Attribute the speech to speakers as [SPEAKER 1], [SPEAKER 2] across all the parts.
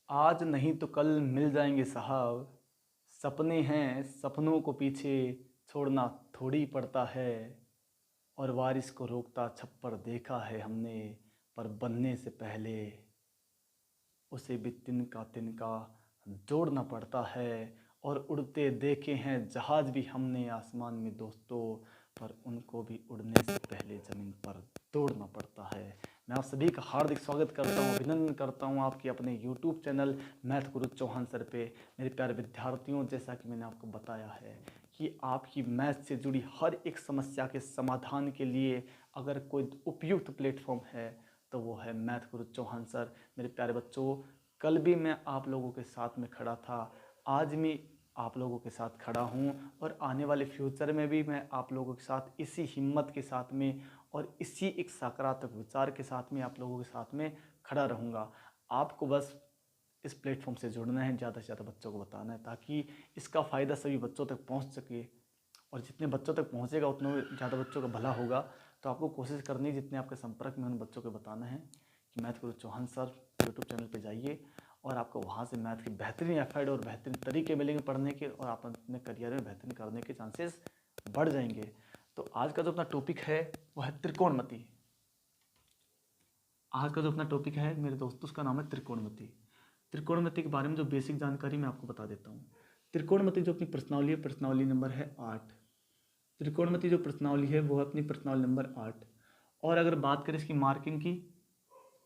[SPEAKER 1] आज नहीं तो कल मिल जाएंगे साहब। सपने हैं, सपनों को पीछे छोड़ना थोड़ी पड़ता है। और बारिश को रोकता छप्पर देखा है हमने, पर बनने से पहले उसे भी तिनका तिनका जोड़ना पड़ता है। और उड़ते देखे हैं जहाज भी हमने आसमान में दोस्तों, पर उनको भी उड़ने से पहले ज़मीन पर तोड़ना पड़ता है। मैं आप सभी का हार्दिक स्वागत करता हूँ, अभिनंदन करता हूँ आपके अपने YouTube चैनल मैथ गुरु चौहान सर पे। मेरे प्यारे विद्यार्थियों, जैसा कि मैंने आपको बताया है कि आपकी मैथ से जुड़ी हर एक समस्या के समाधान के लिए अगर कोई उपयुक्त प्लेटफॉर्म है तो वो है मैथ गुरु चौहान सर। मेरे प्यारे बच्चों, कल भी मैं आप लोगों के साथ में खड़ा था, आज भी आप लोगों के साथ खड़ा हूँ और आने वाले फ्यूचर में भी मैं आप लोगों के साथ इसी हिम्मत के साथ में और इसी एक सकारात्मक विचार के साथ में आप लोगों के साथ में खड़ा रहूँगा। आपको बस इस प्लेटफॉर्म से जुड़ना है, ज़्यादा से ज़्यादा बच्चों को बताना है ताकि इसका फ़ायदा सभी बच्चों तक पहुँच सके। और जितने बच्चों तक पहुँचेगा उतने ज़्यादा बच्चों का भला होगा। तो आपको कोशिश करनी है जितने आपके संपर्क में उन बच्चों को बताना है कि मैथ गुरु चौहान सर यूट्यूब चैनल पे जाइए और आपको वहाँ से मैथ के बेहतरीन एफर्ट और बेहतरीन तरीके मिलेंगे पढ़ने के, और आप अपने करियर में बेहतरीन करने के चांसेस बढ़ जाएंगे। तो आज का जो अपना टॉपिक है वो है त्रिकोणमिति। आज का जो अपना टॉपिक है मेरे दोस्तों, उसका नाम है त्रिकोणमिति। त्रिकोणमिति के बारे में जो बेसिक जानकारी मैं आपको बता देता हूँ। त्रिकोणमिति जो अपनी प्रश्नावली है, प्रश्नावली नंबर है 8। त्रिकोणमिति जो प्रश्नावली है वो है अपनी प्रश्नावली नंबर 8। और अगर बात करें इसकी मार्किंग की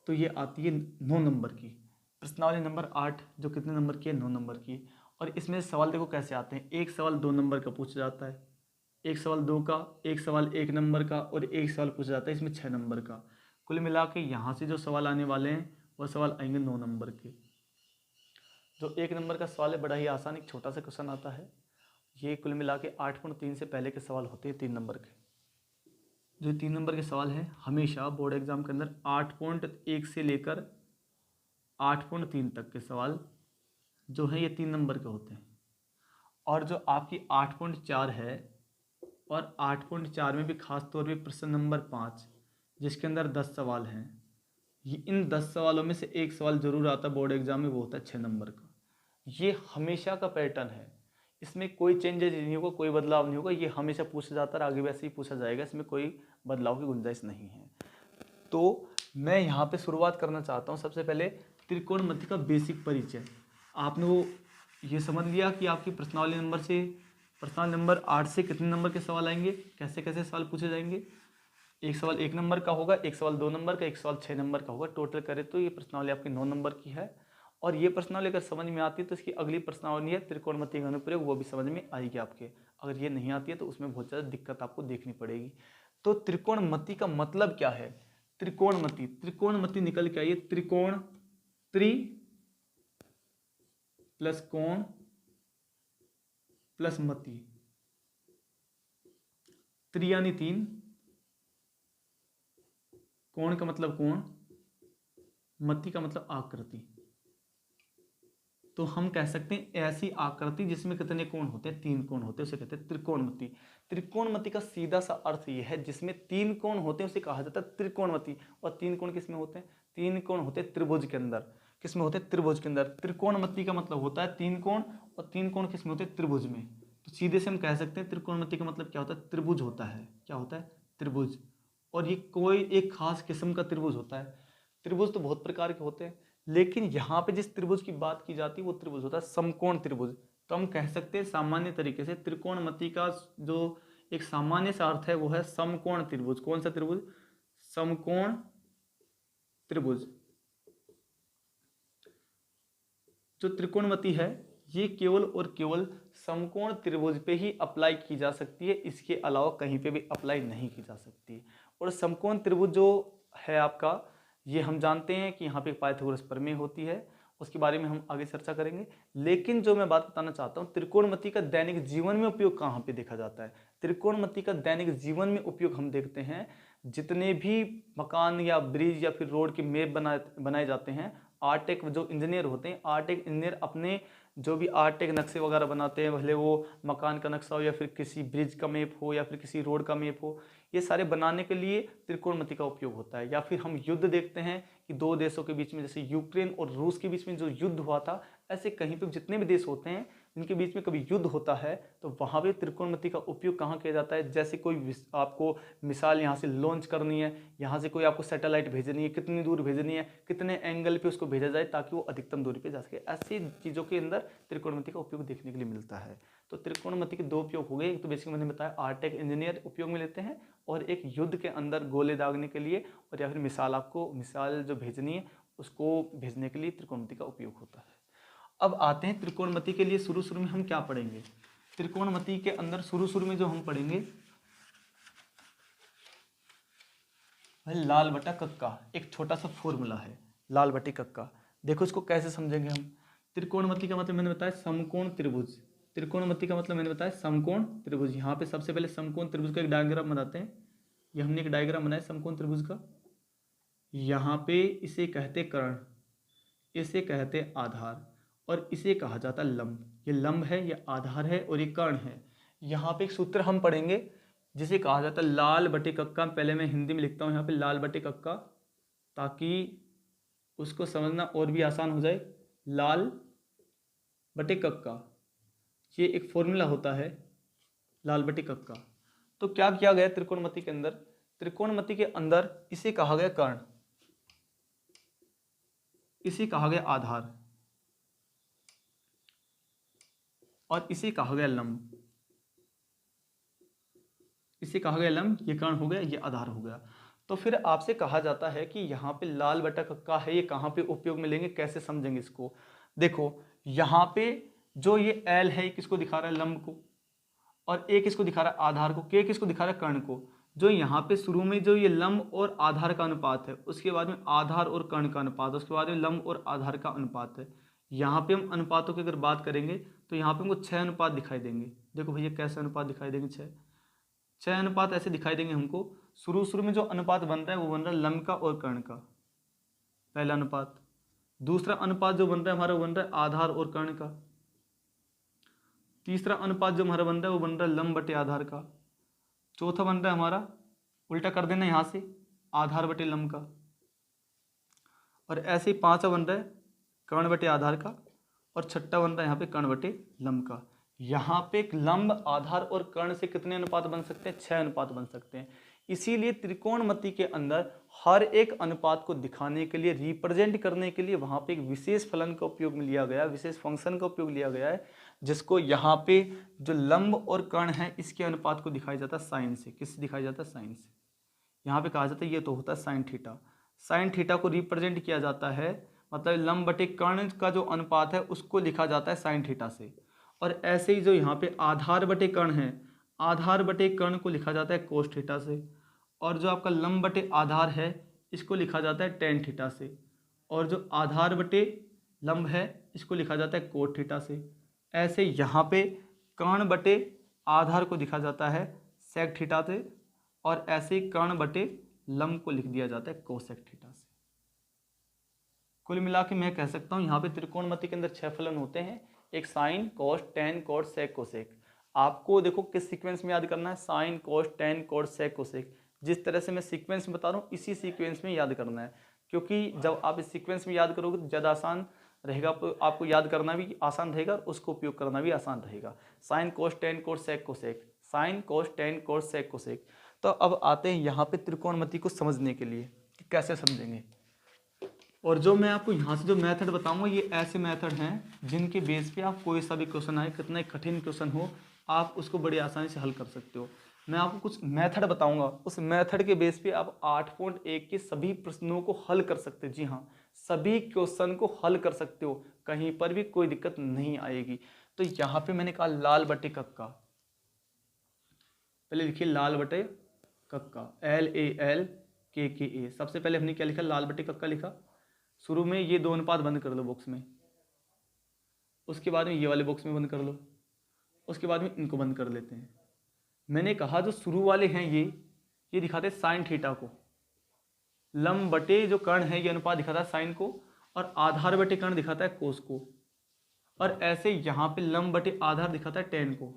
[SPEAKER 1] तो ये आती है 9 नंबर की। प्रश्नावली नंबर 8 जो कितने नंबर की है, 9 नंबर की। और इसमें सवाल देखो कैसे आते हैं, एक सवाल 2 नंबर का पूछा जाता है, एक सवाल 2 का, एक सवाल 1 नंबर का और एक सवाल पूछा जाता है इसमें 6 नंबर का। कुल मिला के यहाँ से जो सवाल आने वाले हैं वो सवाल आएंगे 9 नंबर के। जो 1 नंबर का सवाल है बड़ा ही आसान, एक छोटा सा क्वेश्चन आता है। ये कुल मिला के 8.3 से पहले के सवाल होते हैं 3 नंबर के। जो 3 नंबर के सवाल हैं हमेशा बोर्ड एग्जाम के अंदर 8.1 से लेकर 8.3 तक के सवाल जो है ये 3 नंबर के होते हैं। और जो आपकी 8.4 है और 8.4 में भी खास तौर पे प्रश्न नंबर 5 जिसके अंदर 10 सवाल हैं, ये इन 10 सवालों में से एक सवाल जरूर आता है बोर्ड एग्जाम में, वो होता है 6 नंबर का। ये हमेशा का पैटर्न है, इसमें कोई चेंजेज नहीं होगा, कोई बदलाव नहीं होगा। ये हमेशा पूछा जाता है, आगे वैसे ही पूछा जाएगा, इसमें कोई बदलाव की गुंजाइश नहीं है। तो मैं यहाँ पे शुरुआत करना चाहता हूँ सबसे पहले त्रिकोणमिति का बेसिक परिचय। आपने वो ये समझ लिया कि आपकी प्रश्नावली नंबर से प्रश्नावली नंबर 8 से कितने नंबर के सवाल आएंगे, कैसे कैसे सवाल पूछे जाएंगे। एक सवाल 1 नंबर का होगा, एक सवाल 2 नंबर का, एक सवाल 6 नंबर का होगा। टोटल करें तो ये प्रश्नावली आपकी 9 नंबर की है। और ये प्रश्नावली अगर समझ में आती है तो इसकी अगली प्रश्नावली है त्रिकोणमिति का अनुप्रयोग, वो भी समझ में आएगी आपके। अगर ये नहीं आती है तो उसमें बहुत ज़्यादा दिक्कत आपको देखनी पड़ेगी। तो त्रिकोणमिति का मतलब क्या है? त्रिकोणमिति, त्रिकोणमिति निकल के आइए, त्रिकोण, त्रि प्लस कोण प्लस मति। त्रि यानी 3, कोण का मतलब कोण, मति का मतलब आकृति। तो हम कह सकते हैं ऐसी आकृति जिसमें कितने कोण होते हैं, 3 कोण होते हैं, उसे कहते हैं त्रिकोणमिति। त्रिकोणमिति का सीधा सा अर्थ यह है जिसमें 3 कोण होते हैं उसे कहा जाता है त्रिकोणमिति। और 3 कोण किसमें होते हैं? 3 कोण होते हैं त्रिभुज के अंदर। किसमें होते हैं? त्रिभुज के अंदर। त्रिकोणमिति का मतलब होता है 3 कोण, और 3 कोण किसमें होते हैं? त्रिभुज में। तो सीधे से हम कह सकते हैं त्रिकोणमिति का मतलब क्या होता है? त्रिभुज होता है। क्या होता है? त्रिभुज। और ये कोई एक खास किस्म का त्रिभुज होता है। त्रिभुज तो बहुत प्रकार के होते हैं, लेकिन यहाँ पे जिस त्रिभुज की बात की जाती है वो त्रिभुज होता है समकोण त्रिभुज। तो हम कह सकते हैं सामान्य तरीके से त्रिकोणमिति का जो एक सामान्य सा अर्थ है वो है समकोण त्रिभुज। कौन सा त्रिभुज? समकोण त्रिभुज। जो त्रिकोणमिति है ये केवल और केवल समकोण त्रिभुज पे ही अप्लाई की जा सकती है, इसके अलावा कहीं पे भी अप्लाई नहीं की जा सकती। और समकोण त्रिभुज जो है आपका, ये हम जानते हैं कि यहाँ पे पाइथागोरस प्रमेय होती है, उसके बारे में हम आगे चर्चा करेंगे। लेकिन जो मैं बात बताना चाहता हूँ, त्रिकोणमिति का दैनिक जीवन में उपयोग कहाँ पे देखा जाता है? त्रिकोणमिति का दैनिक जीवन में उपयोग हम देखते हैं जितने भी मकान या ब्रिज या फिर रोड के मैप बनाए जाते हैं, आर्टेक जो इंजीनियर होते हैं, आर्टेक इंजीनियर अपने जो भी आर्टेक नक्शे वगैरह बनाते हैं, भले वो मकान का नक्शा हो या फिर किसी ब्रिज का मैप हो या फिर किसी रोड का मैप हो, ये सारे बनाने के लिए त्रिकोणमिति का उपयोग होता है। या फिर हम युद्ध देखते हैं कि दो देशों के बीच में, जैसे यूक्रेन और रूस के बीच में जो युद्ध हुआ था, ऐसे कहीं पे जितने भी देश होते हैं जिनके बीच में कभी युद्ध होता है तो वहाँ पे त्रिकोणमिति का उपयोग कहाँ किया जाता है। जैसे कोई आपको मिसाइल यहाँ से लॉन्च करनी है, यहाँ से कोई आपको सैटेलाइट भेजनी है, कितनी दूर भेजनी है, कितने एंगल पे उसको भेजा जाए ताकि वो अधिकतम दूरी पे जा सके, ऐसी चीज़ों के अंदर त्रिकोणमिति का उपयोग देखने के लिए मिलता है। तो त्रिकोणमिति के दो उपयोग हो गए, एक तो बेसिक मैंने बताया आर्टेक इंजीनियर उपयोग में लेते हैं, और एक युद्ध के अंदर गोले दागने के लिए और या फिर मिसाइल जो भेजनी है उसको भेजने के लिए त्रिकोणमिति का उपयोग होता है। अब आते हैं त्रिकोणमिति के लिए शुरू में हम क्या पढ़ेंगे। त्रिकोणमिति के अंदर शुरू में जो हम पढ़ेंगे वह लाल बटा कक्का, एक छोटा सा फॉर्मूला है लाल बटे कक्का। देखो इसको कैसे समझेंगे हम। त्रिकोणमिति का मतलब मैंने बताया समकोण त्रिभुज। त्रिकोणमिति का मतलब मैंने बताया समकोण त्रिभुज। यहाँ पे सबसे पहले समकोण त्रिभुज का एक डायग्राम बनाते हैं। ये हमने एक डायग्राम बनाया समकोण त्रिभुज का। यहाँ पे इसे कहते कर्ण, इसे कहते आधार, और इसे कहा जाता लंब। ये लंब है, ये आधार है और ये कर्ण है। यहाँ पे एक सूत्र हम पढ़ेंगे जिसे कहा जाता है लाल बटे कक्का। पहले मैं हिंदी में लिखता हूँ यहाँ पे लाल बटे कक्का, ताकि उसको समझना और भी आसान हो जाए। लाल बटे कक्का, ये एक फॉर्मूला होता है लाल बटे कक्का। तो क्या किया गया त्रिकोणमिति के अंदर, त्रिकोणमिति के अंदर इसे कहा गया कर्ण, इसे कहा गया आधार और इसे कहा गया लंब। इसे कहा गया लंब, ये कर्ण हो गया, ये आधार हो गया। तो फिर आपसे कहा जाता है कि यहाँ पे लाल बटा कक्का है, ये कहाँ पे उपयोग में लेंगे, कैसे समझेंगे इसको। देखो यहाँ पे जो ये एल है किसको दिखा रहा है, लंब को, और ए किसको दिखा रहा है, आधार को, के किसको दिखा रहा है, कर्ण को। जो यहाँ पे शुरू में जो ये लंब और आधार का अनुपात है, उसके बाद में आधार और कर्ण का अनुपात, उसके बाद में लंब और आधार का अनुपात है। यहाँ पे हम अनुपातों की अगर बात करेंगे तो यहाँ पे हमको 6 अनुपात दिखाई देंगे। देखो भैया कैसे अनुपात दिखाई देंगे, 6 अनुपात ऐसे दिखाई देंगे हमको। शुरू में जो अनुपात बन रहा है वो बन रहा है लंब का और कर्ण का, पहला अनुपात। दूसरा अनुपात जो बन रहा है हमारा वो बन रहा है आधार और कर्ण का। तीसरा अनुपात जो हमारा बन रहा है वो बन रहा है लंब बटे आधार का। चौथा बन रहा है हमारा, उल्टा कर देना यहाँ से, आधार बटे लंब का। और ऐसे ही पांचवा बन रहा है कर्ण बटे आधार का, और छठा बन रहा है यहाँ पे कर्ण बटे लंब का। यहाँ पे लंब, आधार और कर्ण से कितने अनुपात बन सकते हैं, 6 अनुपात बन सकते हैं। इसीलिए त्रिकोणमिति के अंदर हर एक अनुपात को दिखाने के लिए, रिप्रेजेंट करने के लिए वहाँ पे एक विशेष फलन का उपयोग में लिया गया, विशेष फंक्शन का उपयोग लिया गया है, जिसको यहाँ पे जो लंब और कर्ण है इसके अनुपात को दिखाया जाता है साइन से। किससे दिखाया जाता है, साइन से। यहाँ पे कहा जाता है ये तो होता है साइन थीटा। साइन थीटा को रिप्रेजेंट किया जाता है, मतलब लंब बटे कर्ण का जो अनुपात है उसको लिखा जाता है साइन थीटा से। और ऐसे ही जो यहाँ पे आधार बटे कर्ण है, आधार बटे कर्ण को लिखा जाता है कोस थीटा से। और जो आपका लंब बटे आधार है इसको लिखा जाता है टेन थीटा से। और जो आधार बटे लंब है इसको लिखा जाता है कोट थीटा से। ऐसे यहाँ पे कर्ण बटे आधार को लिखा जाता है सेक थीटा से, और ऐसे ही कर्ण बटे लंब को लिख दिया जाता है कोसेक थीटा से। कुल मिला के मैं कह सकता हूँ यहाँ पे त्रिकोणमिति के अंदर 6 फलन होते हैं, एक साइन, कोस, टेन, कोट, सेक, कोसेक। आपको देखो किस सीक्वेंस में याद करना है, साइन, कोस, टेन, कोट, सेक, कोसेक। जिस तरह से मैं सीक्वेंस में बता रहा हूँ इसी सीक्वेंस में याद करना है, क्योंकि जब आप इस सीक्वेंस में याद करोगे तो ज़्यादा आसान रहेगा, आपको याद करना भी आसान रहेगा और उसको उपयोग करना भी आसान रहेगा। साइन, कोस, टेन, कोट, सेक, कोसेक, साइन, कोस, टेन, कोट, सेक, कोसेक। तो अब आते हैं यहाँ पे त्रिकोणमिति को समझने के लिए कि कैसे समझेंगे। और जो मैं आपको यहाँ से जो मेथड बताऊंगा ये ऐसे मेथड हैं जिनके बेस पे आप कोई सा भी क्वेश्चन आए, कितना ही कठिन क्वेश्चन हो, आप उसको बड़ी आसानी से हल कर सकते हो। मैं आपको कुछ मेथड बताऊंगा, उस मेथड के बेस पे आप 8.1 के सभी प्रश्नों को हल कर सकते हो। जी हाँ, सभी क्वेश्चन को हल कर सकते हो, कहीं पर भी कोई दिक्कत नहीं आएगी। तो यहाँ पे मैंने कहा लाल बटे कक्का, पहले लिखिए लाल बटे कक्का, LALKKA। सबसे पहले हमने क्या लिखा, लाल बटे कक्का लिखा। शुरू में ये 2 अनुपात बंद कर लो बॉक्स में, उसके बाद में ये वाले बॉक्स में बंद कर लो, उसके बाद में इनको बंद कर लेते हैं। मैंने कहा जो शुरू वाले हैं ये दिखाते हैं साइन थीटा को, लंब बटे जो कर्ण है ये अनुपात दिखाता है साइन को, और आधार बटे कर्ण दिखाता है कोस को, और ऐसे यहाँ पे लंब बटे आधार दिखाता है टेन को।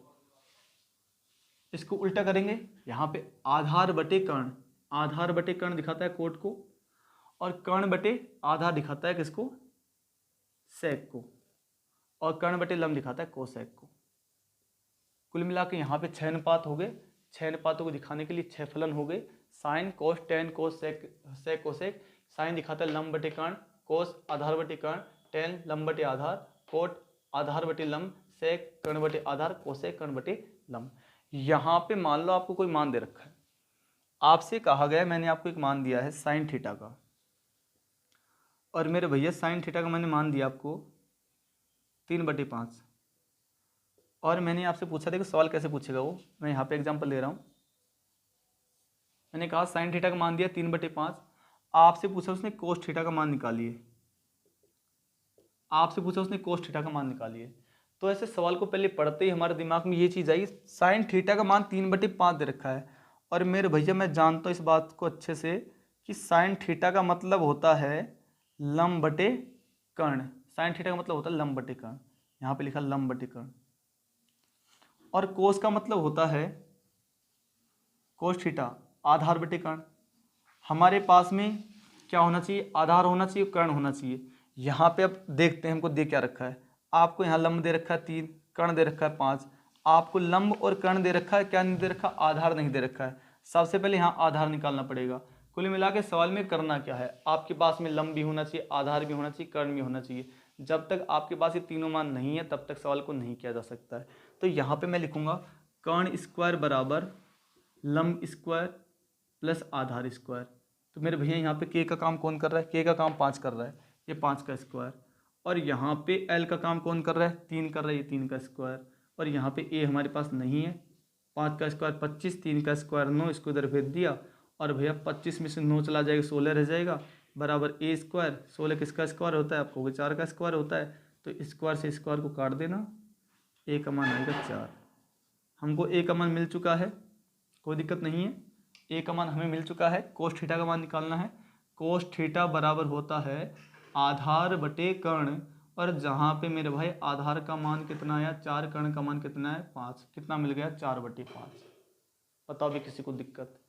[SPEAKER 1] इसको उल्टा करेंगे, यहाँ पे आधार बटे कर्ण दिखाता है कोट को, और कर्ण बटे आधार दिखाता है किसको, सेक को, और कर्ण बटे लंब दिखाता है कोसेक को। कुल मिला के यहाँ पे 6 अनुपात हो गए। 6 अनुपातों को दिखाने के लिए 6 फलन हो गए, साइन कोस टेन कोस सेक कोसेक। साइन दिखाता है लंब बटे कर्ण, कोस आधार बटे कर्ण, टेन लंब बटे आधार, कोट आधार बटे लंब, सेक कर्ण बटे आधार, कोसेक कर्ण बटे लंब। यहाँ पे मान लो आपको कोई मान दे रखा है, आपसे कहा गया, मैंने आपको एक मान दिया है साइन थीटा का, और मेरे भैया साइन थीटा का मैंने मान दिया आपको 3/5, और मैंने आपसे पूछा था कि सवाल कैसे पूछेगा वो, मैं यहाँ पे एग्जांपल ले रहा हूँ। मैंने कहा साइन थीटा का मान दिया 3/5, आपसे पूछा उसने कोस थीटा का मान निकालिए, आपसे पूछा उसने कोस थीटा का मान निकालिए। तो ऐसे सवाल को पहले पढ़ते ही हमारे दिमाग में ये चीज़ आई, साइन थीटा का मान 3/5 दे रखा है, और मेरे भैया मैं जानता हूँ इस बात को अच्छे से कि साइन थीटा का मतलब होता है लंब बटे कर्ण। साइन थीटा का मतलब होता है लंब बटे कर्ण, यहाँ पे लिखा लंब बटे कर्ण। और कोस का मतलब होता है कोस थीटा आधार बटे कर्ण। हमारे पास में क्या होना चाहिए, आधार होना चाहिए, कर्ण होना चाहिए। यहाँ पे अब देखते हैं हमको दे क्या रखा है। आपको यहाँ लंब दे रखा है 3, कर्ण दे रखा है 5। आपको लंब और कर्ण दे रखा है, क्या नहीं दे रखा, आधार नहीं दे रखा है। सबसे पहले यहाँ आधार निकालना पड़ेगा। कुल मिला के सवाल में करना क्या है, आपके पास में लंब भी होना चाहिए, आधार भी होना चाहिए, कर्ण भी होना चाहिए। जब तक आपके पास ये तीनों मान नहीं है तब तक सवाल को नहीं किया जा सकता है। तो यहाँ पे मैं लिखूंगा कर्ण स्क्वायर बराबर लंब स्क्वायर प्लस आधार स्क्वायर। तो मेरे भैया यहाँ पे के का काम कौन कर रहा है, के का काम 5 कर रहा है, ये 5 का स्क्वायर। और यहाँ पे एल का काम कौन कर रहा है, 3 कर रहा है, ये 3 का स्क्वायर। और यहाँ पे ए हमारे पास नहीं है, 5 का स्क्वायर 25, 3 का स्क्वायर 9, इसको इधर भेज दिया। और भैया 25 में से 9 चला जाएगा, 16 रह जाएगा, बराबर ए स्क्वायर। 16 किसका स्क्वायर होता है, आपको 4 का स्क्वायर होता है। तो स्क्वायर से स्क्वायर को काट देना, ए का मान आएगा 4। हमको ए का मान मिल चुका है, कोई दिक्कत नहीं है, ए का मान हमें मिल चुका है। कोस थीटा का मान निकालना है। कोस थीटा बराबर होता है आधार बटे कर्ण, और जहाँ पे मेरे भाई आधार का मान कितना आया 4, कर्ण का मान कितना है 5, कितना मिल गया 4/5। बताओ भी किसी को दिक्कत,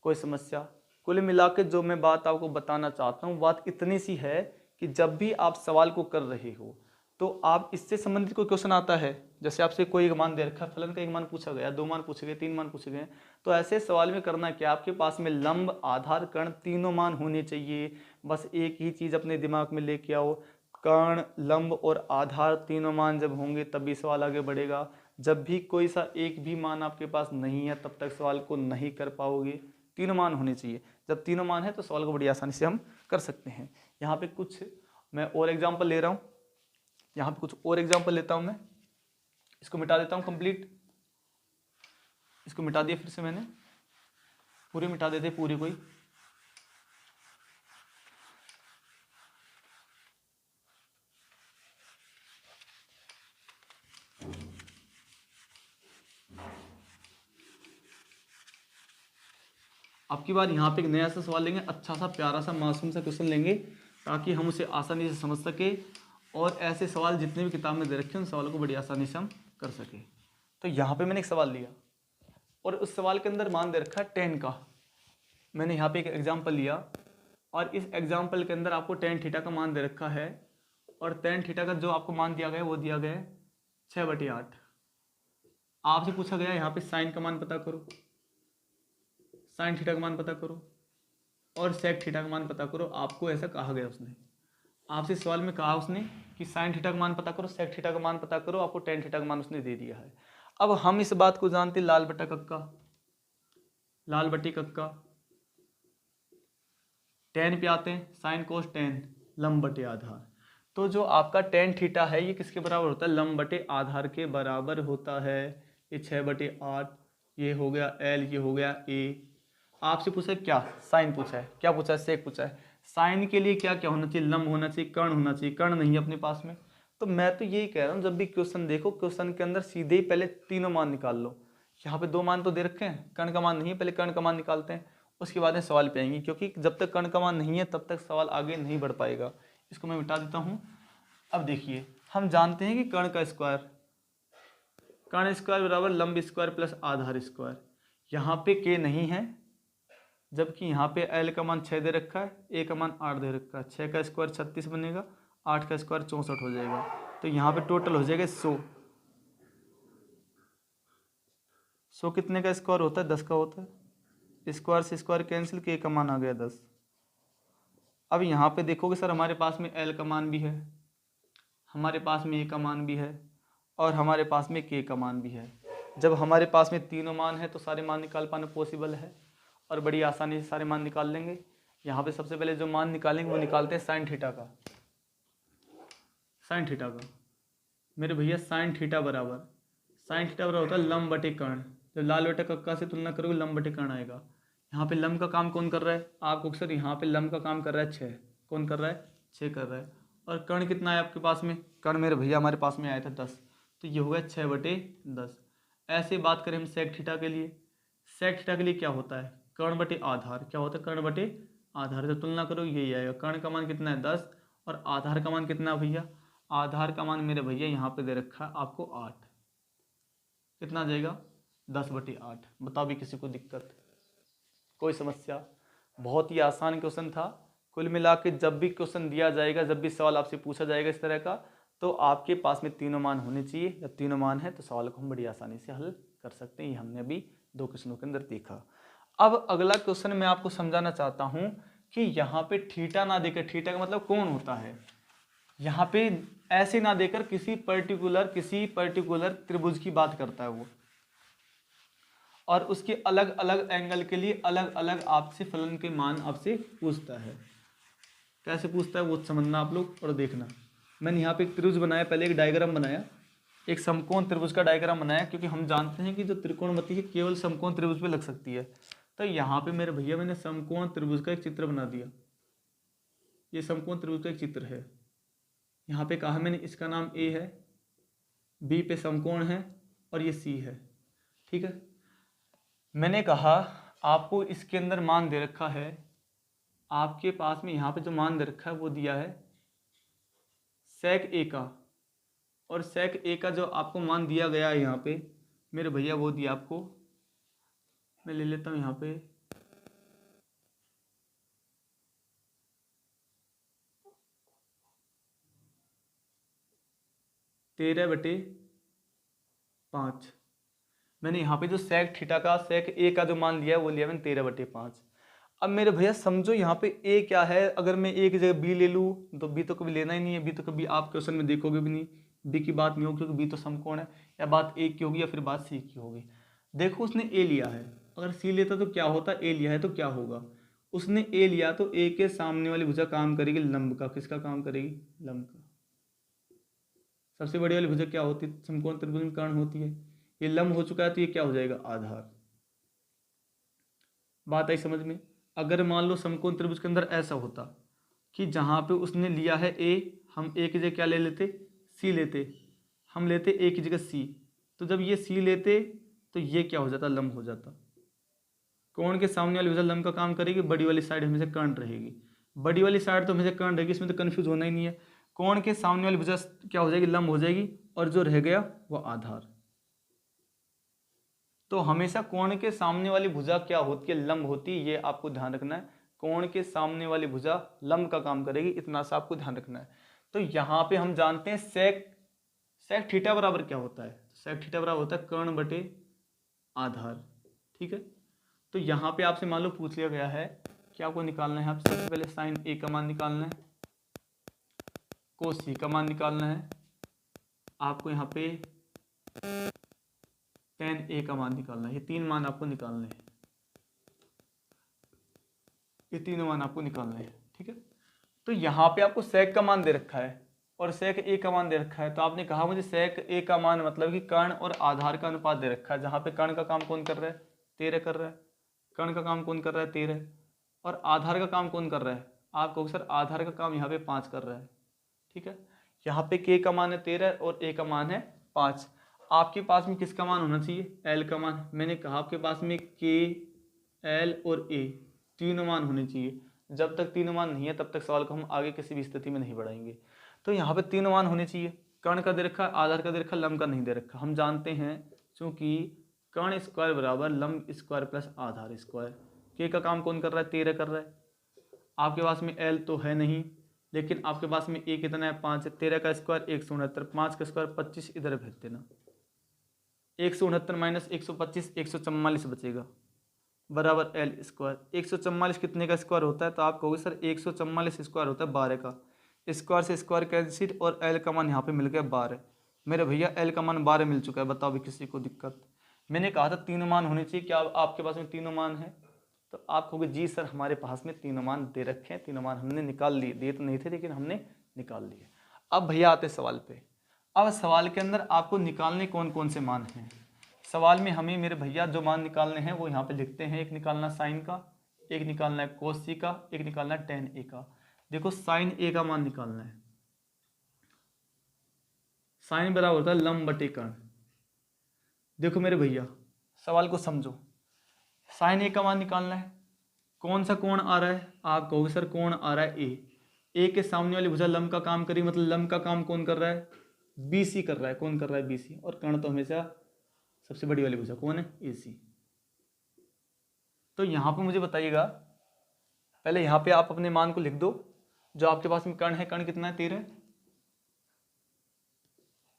[SPEAKER 1] कोई समस्या? कुल मिला के जो मैं बात आपको बताना चाहता हूँ, बात इतनी सी है कि जब भी आप सवाल को कर रहे हो तो आप इससे संबंधित कोई क्वेश्चन आता है, जैसे आपसे कोई एक मान दे रखा है, फलन का एक मान पूछा गया, 2 मान पूछे गए, 3 मान पूछे गए, तो ऐसे सवाल में करना क्या, आपके पास में लंब आधार कर्ण तीनों मान होने चाहिए। बस एक ही चीज़ अपने दिमाग में लेके आओ, कर्ण लंब और आधार तीनों मान जब होंगे तभी सवाल आगे बढ़ेगा। जब भी कोई सा एक भी मान आपके पास नहीं है तब तक सवाल को नहीं कर पाओगे। तीनों मान होने चाहिए, जब तीनों मान है तो सवाल को बड़ी आसानी से हम कर सकते हैं। यहाँ पे कुछ मैं और एग्जाम्पल ले रहा हूँ, यहाँ पे कुछ और एग्जाम्पल लेता हूँ मैं, इसको मिटा देता हूँ कंप्लीट। इसको मिटा दिया फिर से मैंने, पूरे मिटा देते पूरे कोई। अब की बार यहाँ पे एक नया सा सवाल लेंगे, अच्छा सा प्यारा सा मासूम सा क्वेश्चन लेंगे ताकि हम उसे आसानी से समझ सके, और ऐसे सवाल जितने भी किताब में दे रखे हैं उन सवालों को बड़ी आसानी से हम कर सके। तो यहाँ पे मैंने एक सवाल लिया और उस सवाल के अंदर मान दे रखा है 10 का। मैंने यहाँ पे एक एग्जाम्पल लिया और इस एग्जाम्पल के अंदर आपको tan थीटा का मान दे रखा है, और tan थीटा का जो आपको मान दिया गया है वो दिया गया है 6/8। आपसे पूछा गया यहाँ पे साइन का मान पता करो, साइन थीटा का मान पता करो, और सेक थीटा का मान पता करो। आपको ऐसा कहा गया, उसने आपसे सवाल में कहा उसने कि साइन थीटा का मान पता करो, सेक थीटा का मान पता करो, आपको tan थीटा का मान उसने दे दिया है। अब हम इस बात को जानते लाल बटा कक्का, लाल बटी कक्का, tan पे आते हैं, साइन कोस tan लंब बटे आधार। तो जो आपका tan थीटा है ये किसके बराबर होता है, लंब बटे आधार के बराबर होता है। ये 6/8, ये हो गया L, ये हो गया A। आपसे पूछा क्या, साइन पूछा है, क्या पूछा है, सेक पूछा है। साइन के लिए क्या क्या होना चाहिए, लंब होना चाहिए, कर्ण होना चाहिए, कर्ण नहीं है अपने पास में। तो मैं तो यही कह रहा हूँ, जब भी क्वेश्चन देखो क्वेश्चन के अंदर सीधे ही पहले तीनों मान निकाल लो। यहाँ पे 2 मान तो दे रखे हैं, कर्ण का मान नहीं है, पहले कर्ण का मान निकालते हैं, उसके बाद में सवाल पे आएंगे, क्योंकि जब तक कर्ण का मान नहीं है तब तक सवाल आगे नहीं बढ़ पाएगा। इसको मैं मिटा देता हूँ। अब देखिए, हम जानते हैं कि कर्ण का स्क्वायर, कर्ण स्क्वायर बराबर लंब स्क्वायर प्लस आधार स्क्वायर। यहाँ पे के नहीं है, जबकि यहाँ पे एल का मान 6 दे रखा है, ए का मान 8 दे रखा है। 6 का स्क्वायर 36 बनेगा, 8 का स्क्वायर 64 हो जाएगा। तो यहाँ पे टोटल हो जाएगा 100। 100 कितने का स्क्वायर होता है? 10 का होता है। स्क्वायर से स्क्वायर कैंसिल, के का मान आ गया 10। अब यहाँ पे देखोगे सर हमारे पास में एल का मान भी है, हमारे पास में ए का मान भी है, और हमारे पास में के का मान भी है। जब हमारे पास में तीनों मान है तो सारे मान निकाल पाना पॉसिबल है, और बड़ी आसानी से सारे मान निकाल लेंगे। यहाँ पे सबसे पहले जो मान निकालेंगे वो निकालते हैं साइन थीटा का। साइन थीटा का मेरे भैया साइन थीटा बराबर होता है लंब बटे कर्ण। जब लाल बटे कक्का से तुलना करोगे लंब बटे कर्ण आएगा। यहाँ पे लंब का काम कौन कर रहा है? आपको सर यहाँ पे लंब का काम कर रहा है 6। कौन कर रहा है? 6 कर रहा है। और कर्ण कितना है आपके पास में? कर्ण मेरे भैया हमारे पास में आया था 10, तो ये हो गया 6/10। ऐसे बात करें हम सेक थीटा के लिए, सेक थीटा के लिए क्या होता है? कर्ण बटे आधार। क्या होता है? कर्ण बटे आधार। जब तुलना करो यही आएगा। कर्ण का मान कितना है? 10, और आधार का मान कितना है भैया? आधार का मान मेरे भैया यहाँ पे दे रखा है आपको 8। कितना आ जाएगा? 10/8। बताओ भी किसी को दिक्कत, कोई समस्या? बहुत ही आसान क्वेश्चन था। कुल मिला के जब भी क्वेश्चन दिया जाएगा, जब भी सवाल आपसे पूछा जाएगा इस तरह का, तो आपके पास में तीनों मान होने चाहिए। जब तीनों मान है तो सवाल को हम बड़ी आसानी से हल कर सकते हैं। ये हमने अभी 2 क्वेश्चनों के अंदर देखा। अब अगला क्वेश्चन मैं आपको समझाना चाहता हूं कि यहाँ पे थीटा ना देकर, थीटा का मतलब कौन होता है, यहाँ पे ऐसे ना देकर किसी पर्टिकुलर त्रिभुज की बात करता है वो, और उसके अलग अलग एंगल के लिए अलग अलग आपसे फलन के मान आपसे पूछता है। कैसे पूछता है वो समझना आप लोग और देखना। मैंने यहाँ पे एक त्रिभुज बनाया, पहले एक डायग्राम बनाया, एक समकोण त्रिभुज का डायग्राम बनाया, क्योंकि हम जानते हैं कि जो त्रिकोणमिति है केवल समकोण त्रिभुज पे लग सकती है। तो यहाँ पे मेरे भैया मैंने समकोण त्रिभुज का एक चित्र बना दिया। ये समकोण त्रिभुज का एक चित्र है। यहाँ पे कहा मैंने इसका नाम ए है, बी पे समकोण है, और ये सी है। ठीक है, मैंने कहा आपको इसके अंदर मान दे रखा है, आपके पास में यहाँ पे जो मान दे रखा है वो दिया है सेक ए का, और सेक ए का जो आपको मान दिया गया है यहाँ पे मेरे भैया वो दिया आपको, मैं ले लेता हूँ यहाँ पे 13/5। मैंने यहाँ पे जो सेक थीटा का सेक ए का जो मान लिया है वो लिया मैंने 13/5। अब मेरे भैया समझो यहाँ पे ए क्या है, अगर मैं ए की जगह बी ले लूँ तो बी तो कभी लेना ही नहीं है, बी तो कभी आप क्वेश्चन में देखोगे भी नहीं, बी की बात नहीं होगी क्योंकि बी तो समकोण है। या बात ए की होगी या फिर बात सी की होगी। देखो उसने ए लिया है, अगर सी लेता तो क्या होता, ए लिया है तो क्या होगा, उसने ए लिया तो ए के सामने वाली भुजा काम करेगी लंब का। किसका काम करेगी? लंब का। सबसे बड़ी वाली भुजा क्या होती है? समकोण त्रिभुज में कर्ण होती है। ये लंब हो चुका है तो ये क्या हो जाएगा? आधार। बात आई समझ में? अगर मान लो समकोण त्रिभुज के अंदर ऐसा होता कि जहाँ पे उसने लिया है ए, हम ए की जगह क्या ले लेते? सी लेते। हम लेते ए की जगह सी, तो जब ये सी लेते तो ये क्या हो जाता? लंब हो जाता। कोण के सामने वाली भुजा लंब का काम करेगी, बड़ी वाली साइड हमेशा कर्ण रहेगी। बड़ी वाली साइड तो हमेशा कर्ण रहेगी, इसमें तो कन्फ्यूज होना ही नहीं है। कोण के सामने वाली भुजा क्या हो जाएगी? लंब हो जाएगी, और जो रह गया वो आधार। तो हमेशा कोण के सामने वाली भुजा क्या होती है? लंब होती है। ये आपको ध्यान रखना है, कोण के सामने वाली भुजा लंब का काम करेगी, इतना सा आपको ध्यान रखना है। तो यहाँ पे हम जानते हैं सेक थीटा बराबर क्या होता है? सेक थीटा बराबर होता है कर्ण बटे आधार। ठीक है, तो यहाँ पे आपसे मान लो पूछ लिया गया है कि आपको निकालना है, आप सबसे पहले साइन ए का मान निकालना है, कोस सी का मान निकालना है, आपको यहाँ पे tan ए का मान निकालना है। ये 3 मान आपको निकालने हैं, ये तीनों मान आपको निकालने हैं। ठीक है, तो यहाँ पे आपको सेक का मान दे रखा है और सेक ए का मान दे रखा है। तो आपने कहा मुझे सेक ए का मान मतलब कि कर्ण और आधार का अनुपात दे रखा है, जहाँ पे कर्ण का काम कौन कर रहा है? 13 कर रहा है। कर्ण का काम कौन कर रहा है? 13। और आधार का काम कौन कर रहा है? आप कहोगे सर आधार का काम यहाँ पे 5 कर रहा है। ठीक है, यहाँ पे के का मान है 13 और ए का मान है 5। आपके पास में किसका मान होना चाहिए? एल का मान। मैंने कहा आपके पास में के, एल और ए तीनों मान होने चाहिए। जब तक तीनों मान नहीं है तब तक सवाल को हम आगे किसी भी स्थिति में नहीं बढ़ाएंगे। तो यहाँ पे तीनों मान होने चाहिए। कर्ण का दे रखा, आधार का दे रखा, लंब का नहीं दे रखा। हम जानते हैं चूंकि कर्ण स्क्वायर बराबर लंब स्क्वायर प्लस आधार स्क्वायर, के का काम कौन कर रहा है, 13 कर रहा है। आपके पास में एल तो है नहीं, लेकिन आपके पास में ए कितना है, 5 है। 13 का स्क्वायर 169, 5 का स्क्वायर 25, इधर भेज देना। 169 माइनस 125, 144 बचेगा, बराबर एल स्क्वायर। 144 कितने का स्क्वायर होता है, तो आप कहोगे सर 144 स्क्वायर होता है 12 का। स्क्वायर से स्क्वायर कैंसिल और एल का मान यहाँ पे मिल गया 12। मेरे भैया एल का मान 12 मिल चुका है, बताओ भी किसी को दिक्कत। मैंने कहा था तीनों मान होने चाहिए, क्या आपके पास में तीनों मान है, तो आप कहोगे जी सर हमारे पास में तीनों मान दे रखे हैं, तीनों मान हमने निकाल लिए, दे तो नहीं थे लेकिन हमने निकाल लिए। अब भैया आते सवाल पे। अब सवाल के अंदर आपको निकालने कौन कौन से मान हैं। सवाल में हमें मेरे भैया जो मान निकालने हैं वो यहाँ पे लिखते हैं। एक निकालना साइन का, एक निकालना है कोस सी का, एक निकालना है टेन ए का। देखो साइन ए का मान निकालना है। साइन बराबर होता है लंब बटे कर्ण। देखो मेरे भैया सवाल को समझो, साइन ए का मान निकालना है। कौन सा कोण आ रहा है, आप कहोगे सर कोण आ रहा है ए के सामने वाली भुजा लंब का काम करी, मतलब लंब का काम कौन कर रहा है, बीसी कर रहा है। कौन कर रहा है, बीसी। और कर्ण तो हमेशा सबसे बड़ी वाली भुजा कौन है, एसी। तो यहां पे मुझे बताइएगा, पहले यहां पे आप अपने मान को लिख दो। जो आपके पास में कर्ण है, कर्ण कितना है, 13।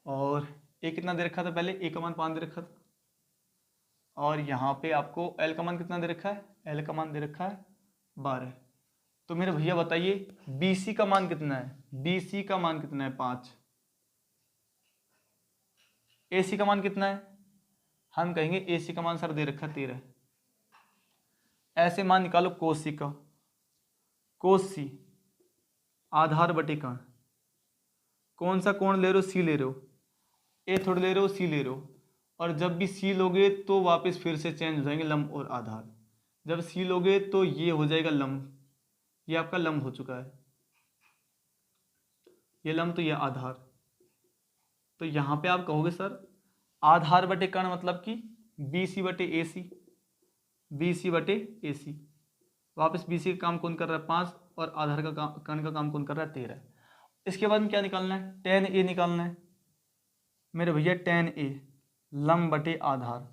[SPEAKER 1] और ए कितना दे रखा था, पहले ए का मान 5 दे रखा था। और यहाँ पे आपको एल का मान कितना दे रखा है, एल का मान दे रखा है 12। तो मेरे भैया बताइए बीसी का मान कितना है, बीसी का मान कितना है, 5। एसी का मान कितना है, हम कहेंगे एसी का मान सर दे रखा है 13। ऐसे मान निकालो कोसी का, कोसी आधार बटे कर्ण। कौन सा कोण ले रहे हो, सी ले रहे हो, ए थोड़े ले रहे हो, सी ले रहे हो। और जब भी सी लोगे तो वापस फिर से चेंज हो जाएंगे लंब और आधार। जब सी लोगे तो ये हो जाएगा लंब, ये आपका लंब हो चुका है, ये लंब तो ये आधार। तो यहां पे आप कहोगे सर आधार बटे कर्ण मतलब कि बीसी बटे एसी, बीसी बटे एसी। वापस बीसी का काम कौन कर रहा है, 5। और आधार का काम, कर्ण का काम कौन कर रहा है, 13। इसके बाद में क्या निकालना है, टेन ए निकालना है मेरे भैया। टेन ए लंब बटे आधार,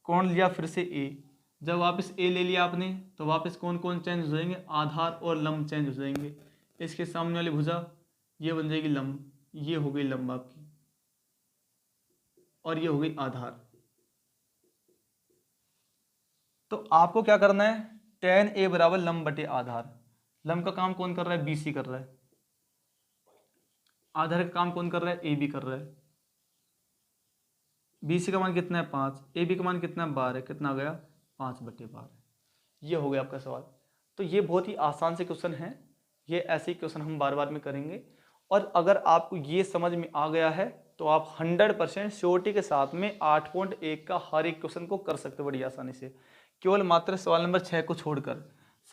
[SPEAKER 1] कौन लिया फिर से ए। जब वापस ए ले लिया आपने तो वापस कौन कौन चेंज हो जाएंगे, आधार और लंब चेंज हो जाएंगे। इसके सामने वाली भुजा ये बन जाएगी लंब, ये हो गई लंब आपकी, और ये हो गई आधार। तो आपको क्या करना है, टेन ए बराबर लंब बटे आधार। लंब का काम कौन कर रहा है, बीसी कर रहा है। आधार का काम कौन कर रहा है, ए बी कर रहा है। बीसी का मान कितना है, 5। ए बी का मान कितना है, 12। कितना आ गया, 5 बटे 12। ये हो गया आपका सवाल। तो ये बहुत ही आसान से क्वेश्चन है, ये ऐसे ही क्वेश्चन हम बार बार में करेंगे। और अगर आपको ये समझ में आ गया है तो आप 100% श्योरिटी के साथ में 8.1 का हर एक क्वेश्चन को कर सकते हो बड़ी आसानी से, केवल मात्र सवाल नंबर 6 को छोड़कर।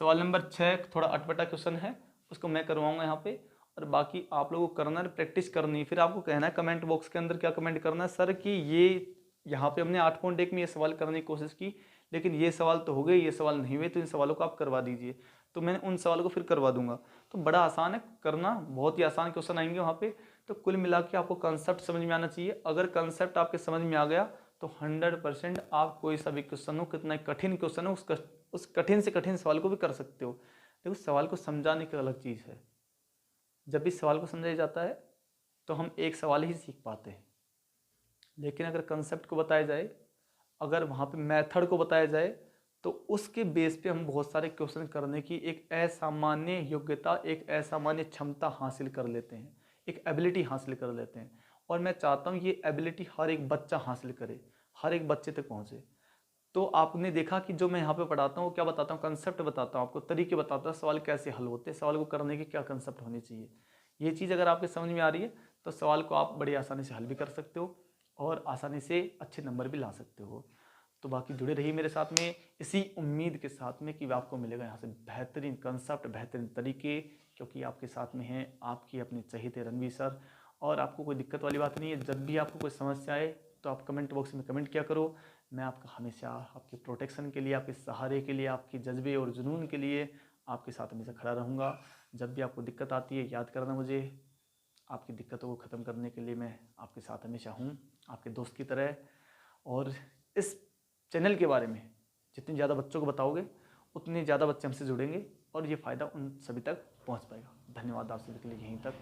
[SPEAKER 1] सवाल नंबर 6 थोड़ा अटपटा क्वेश्चन है, उसको मैं करवाऊंगा यहाँ पे। और बाकी आप लोगों को करना है, प्रैक्टिस करनी है। फिर आपको कहना है कमेंट बॉक्स के अंदर, क्या कमेंट करना है, सर कि ये यहाँ पे हमने 8.1 में ये सवाल करने की कोशिश की लेकिन ये सवाल तो हो गए, ये सवाल नहीं हुए, तो इन सवालों को आप करवा दीजिए। तो मैंने उन सवालों को फिर करवा दूंगा। तो बड़ा आसान है करना, बहुत ही आसान क्वेश्चन आएंगे वहाँ पे। तो कुल मिला के आपको कंसेप्ट समझ में आना चाहिए। अगर कंसेप्ट आपके समझ में आ गया तो 100% आप कोई सा भी क्वेश्चन हो, कितना कठिन क्वेश्चन हो, उस कठिन से कठिन सवाल को भी कर सकते हो। देखो सवाल को समझाने की अलग चीज़ है, जब भी सवाल को समझाया जाता है तो हम एक सवाल ही सीख पाते हैं। लेकिन अगर कंसेप्ट को बताया जाए, अगर वहाँ पे मेथड को बताया जाए, तो उसके बेस पे हम बहुत सारे क्वेश्चन करने की एक असामान्य योग्यता, एक असामान्य क्षमता हासिल कर लेते हैं, एक एबिलिटी हासिल कर लेते हैं। और मैं चाहता हूँ ये एबिलिटी हर एक बच्चा हासिल करे, हर एक बच्चे तक पहुँचे। तो आपने देखा कि जो मैं यहाँ पे पढ़ाता हूँ, क्या बताता हूँ, कंसेप्ट बताता हूँ आपको, तरीके बताता हूँ, सवाल कैसे हल होते हैं, सवाल को करने के क्या कंसेप्ट होने चाहिए। ये चीज़ अगर आपके समझ में आ रही है तो सवाल को आप बड़ी आसानी से हल भी कर सकते हो और आसानी से अच्छे नंबर भी ला सकते हो। तो बाकी जुड़े रहिए मेरे साथ में इसी उम्मीद के साथ में कि आपको मिलेगा यहाँ से बेहतरीन कंसेप्ट, बेहतरीन तरीके, क्योंकि आपके साथ में हैं आपके अपने चहेते रणवीर सर। और आपको कोई दिक्कत वाली बात नहीं है, जब भी आपको कोई समस्या आए तो आप कमेंट बॉक्स में कमेंट किया करो। मैं आपका हमेशा आपके प्रोटेक्शन के लिए, आपके सहारे के लिए, आपके जज्बे और जुनून के लिए आपके साथ हमेशा खड़ा रहूँगा। जब भी आपको दिक्कत आती है याद करना मुझे, आपकी दिक्कतों को ख़त्म करने के लिए मैं आपके साथ हमेशा हूँ, आपके दोस्त की तरह। और इस चैनल के बारे में जितनी ज़्यादा बच्चों को बताओगे उतने ज़्यादा बच्चे हमसे जुड़ेंगे और ये फ़ायदा उन सभी तक पहुंच पाएगा। धन्यवाद आप सभी के लिए यहीं तक।